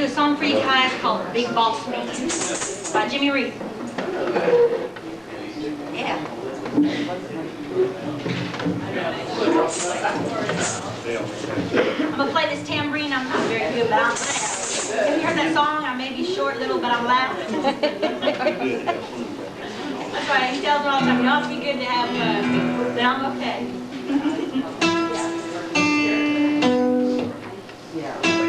a song for you guys called Big Boss Man by Jimmy Reed. Yeah. I'm going to play this tambourine. I'm not very good, but I'm loud. Have you heard that song? I may be short little, but I'm loud. That's right. He tells me all the time, you ought to be good to have fun. Then I'm okay. Yeah.